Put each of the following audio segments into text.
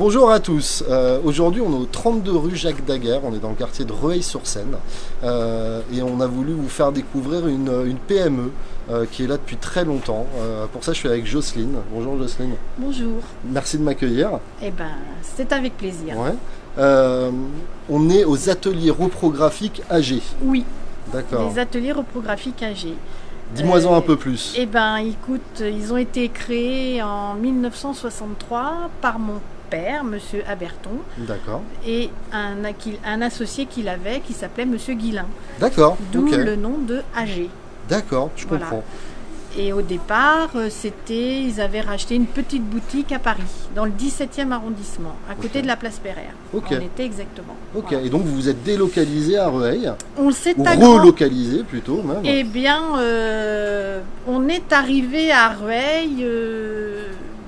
Bonjour à tous, aujourd'hui on est au 32 rue Jacques Daguerre, on est dans le quartier de Rueil-sur-Seine et on a voulu vous faire découvrir une PME qui est là depuis très longtemps. Pour ça je suis avec Jocelyne. Bonjour Jocelyne. Bonjour. Merci de m'accueillir. Eh ben, c'est avec plaisir. Ouais. On est aux ateliers reprographiques AG. Oui. D'accord. Les ateliers reprographiques AG. Dis-moi-en un peu plus. Eh ben, écoute, ils ont été créés en 1963 par mon père, Monsieur Aberton. D'accord. Et un associé qu'il avait qui s'appelait Monsieur Guillain. D'accord. D'où Okay. le nom de AG. D'accord, je Voilà. comprends. Et au départ, ils avaient racheté une petite boutique à Paris, dans le 17e arrondissement, à côté de la place Pereire. Ok. On était exactement. Ok, Voilà. et donc vous vous êtes délocalisé à Rueil, On s'est ou agrandi. relocalisé plutôt même. Eh bien, on est arrivé à Rueil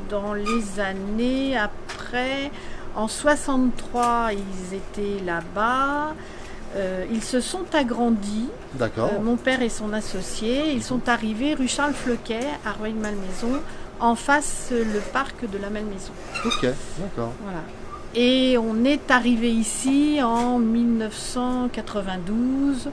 dans les années après. En 63, ils étaient là-bas. Ils se sont agrandis. D'accord. Mon père et son associé, ils sont arrivés rue Charles Floquet à Rueil-Malmaison, en face le parc de la Malmaison. Ok, d'accord. Voilà. Et on est arrivé ici en 1992.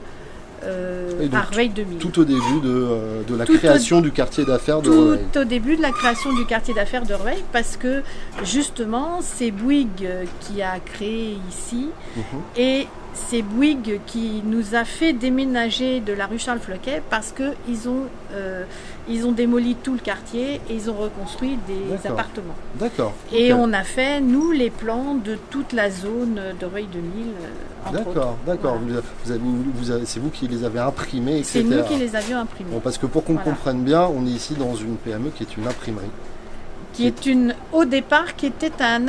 Et donc, à Rueil 2000. Tout au début de la création du quartier d'affaires de Rueil. Tout au début de la création du quartier d'affaires de Rueil, parce que justement, c'est Bouygues qui a créé ici, et c'est Bouygues qui nous a fait déménager de la rue Charles Floquet parce qu'ils ont démoli tout le quartier et ils ont reconstruit des appartements. D'accord. Et ok. on a fait, nous, les plans de toute la zone de Rueil 2000. D'accord, d'accord. Voilà. C'est vous qui les avez imprimés, etc. C'est nous qui les avions imprimés. Bon, parce que pour qu'on Voilà. comprenne bien, on est ici dans une PME qui est une imprimerie. Qui est au départ, qui était un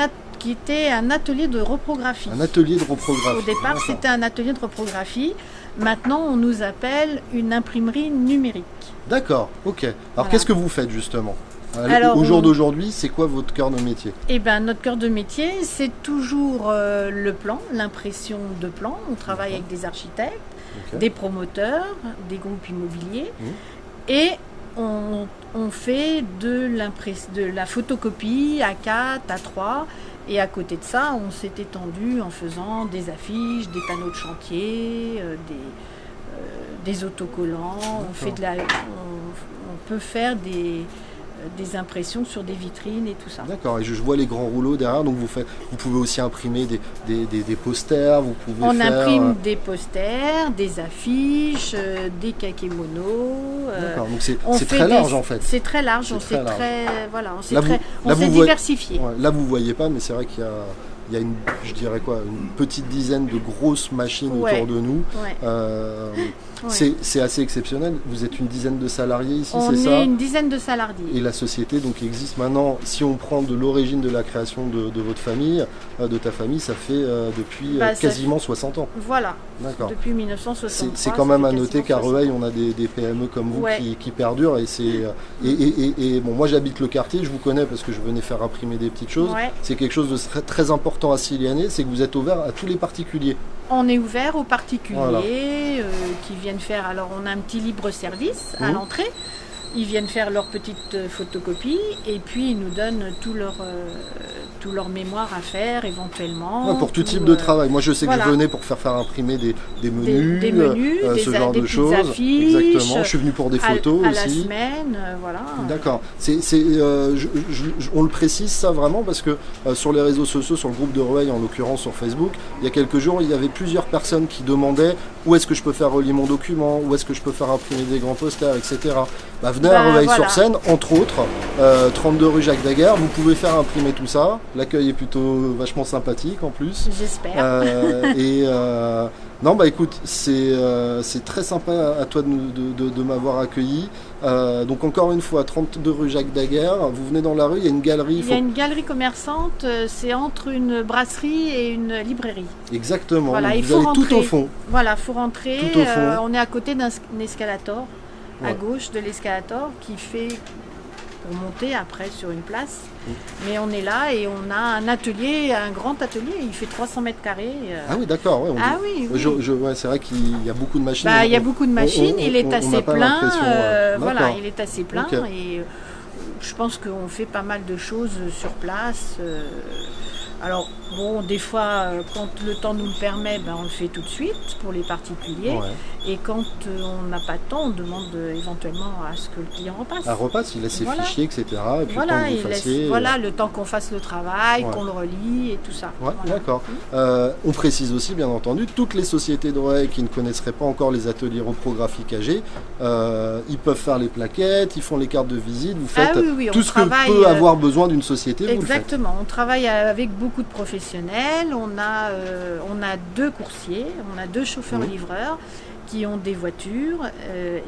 atelier de reprographie. Un atelier de reprographie. Au départ, D'accord. c'était un atelier de reprographie. Maintenant, on nous appelle une imprimerie numérique. D'accord, ok. Alors Voilà. qu'est-ce que vous faites justement? Alors, au jour d'aujourd'hui, c'est quoi votre cœur de métier? Eh bien, notre cœur de métier, c'est toujours le plan, l'impression de plan. On travaille avec des architectes, Ok. des promoteurs, des groupes immobiliers. Et on fait de la photocopie A4, A3. Et à côté de ça, on s'est étendu en faisant des affiches, des panneaux de chantier, des autocollants. On peut faire des impressions sur des vitrines et tout ça. D'accord, et je vois les grands rouleaux derrière, donc vous pouvez aussi imprimer des posters, vous pouvez On faire... imprime des posters, des affiches, des kakémonos. D'accord, donc c'est on fait très large en fait. C'est très large, C'est on très s'est large. on s'est diversifié. Ouais, là vous voyez pas, mais c'est vrai qu'il y a une, je dirais quoi, une petite dizaine de grosses machines Ouais. autour de nous. Ouais. C'est assez exceptionnel. Vous êtes une dizaine de salariés ici, On c'est ça? est une dizaine de salariés. Et la société donc existe maintenant. Si on prend de l'origine de la création de votre famille, de ta famille, ça fait depuis quasiment 60 ans. Voilà. D'accord. Depuis 1963. C'est quand même ça à fait noter qu'à quasiment Rueil, on a des PME comme vous Ouais. qui perdurent. Et bon, moi j'habite le quartier, je vous connais parce que je venais faire imprimer des petites choses. Ouais. C'est quelque chose de très, très important à Siliané, c'est que vous êtes ouvert à tous les particuliers. On est ouvert aux particuliers Voilà. qui viennent faire. Alors, on a un petit libre service à l'entrée. Ils viennent faire leur petite photocopie et puis ils nous donnent tout leur mémoire à faire éventuellement. Ouais, pour tout type de travail. Moi je sais que voilà. je venais pour faire imprimer des menus, des menus, ce genre des de petites choses. affiches, Exactement. Je suis venu pour des photos à aussi. la semaine, voilà. D'accord. On le précise ça vraiment parce que sur les réseaux sociaux, sur le groupe de Rueil en l'occurrence sur Facebook, il y a quelques jours il y avait plusieurs personnes qui demandaient où est-ce que je peux faire relier mon document, où est-ce que je peux faire imprimer des grands posters, etc. Venez à Rueil-sur-Seine, entre autres, 32 rue Jacques Daguerre, vous pouvez faire imprimer tout ça. L'accueil est plutôt vachement sympathique en plus. J'espère. Non, bah écoute, c'est très sympa à toi de m'avoir accueilli. Donc encore une fois, 32 rue Jacques Daguerre, vous venez dans la rue, il y a une galerie. Il y a une galerie commerçante, c'est entre une brasserie et une librairie. Exactement, Voilà, donc il vous faut allez rentrer. tout au fond. Voilà, il faut rentrer. Tout au fond. On est à côté d'un escalator, à Ouais. gauche de l'escalator, qui fait pour monter après sur une place. Mais on est là et on a un atelier, un grand atelier, il fait 300 mètres carrés. Ah oui, d'accord. Ouais, Oui. ouais, c'est vrai qu'il y a beaucoup de machines. Il y a beaucoup de machines, il est assez plein. Voilà, D'accord. il est assez plein Ok. et je pense qu'on fait pas mal de choses sur place. Alors, bon, des fois, quand le temps nous le permet, ben, on le fait tout de suite pour les particuliers. Ouais. Et quand on n'a pas de temps, on demande éventuellement à ce que le client repasse. Un repasse, il laisse ses Voilà. fichiers, etc. Et puis Voilà, le temps que vous fassiez, voilà, le temps qu'on fasse le travail, Ouais. qu'on le relie et tout ça. Ouais, Voilà. d'accord. On précise aussi, bien entendu, toutes les sociétés d'oreilles qui ne connaisseraient pas encore les ateliers reprographiques AG, ils peuvent faire les plaquettes, ils font les cartes de visite, vous faites Oui, tout on ce travaille, que peut avoir besoin d'une société, vous le faites. Exactement, on travaille avec beaucoup de professionnels, on a 2 coursiers, on a 2 chauffeurs-livreurs qui ont des voitures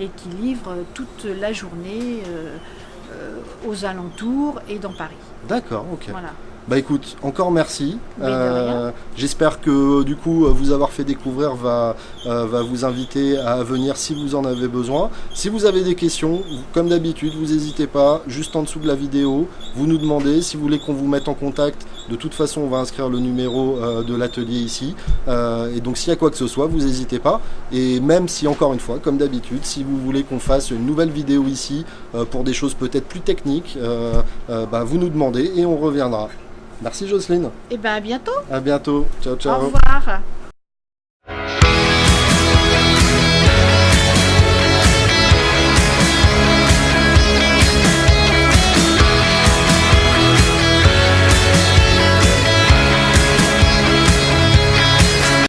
et qui livrent toute la journée aux alentours et dans Paris. D'accord, ok. Voilà. Bah écoute, encore merci. Mais de rien. J'espère que du coup vous avoir fait découvrir va vous inviter à venir si vous en avez besoin. Si vous avez des questions, comme d'habitude, vous n'hésitez pas, juste en dessous de la vidéo, vous nous demandez. Si vous voulez qu'on vous mette en contact, de toute façon on va inscrire le numéro de l'atelier ici. Et donc s'il y a quoi que ce soit, vous n'hésitez pas. Et même si, encore une fois, comme d'habitude, si vous voulez qu'on fasse une nouvelle vidéo ici pour des choses peut-être plus techniques, vous nous demandez et on reviendra. Merci Jocelyne. Et bien à bientôt. À bientôt. Ciao, ciao. Au revoir.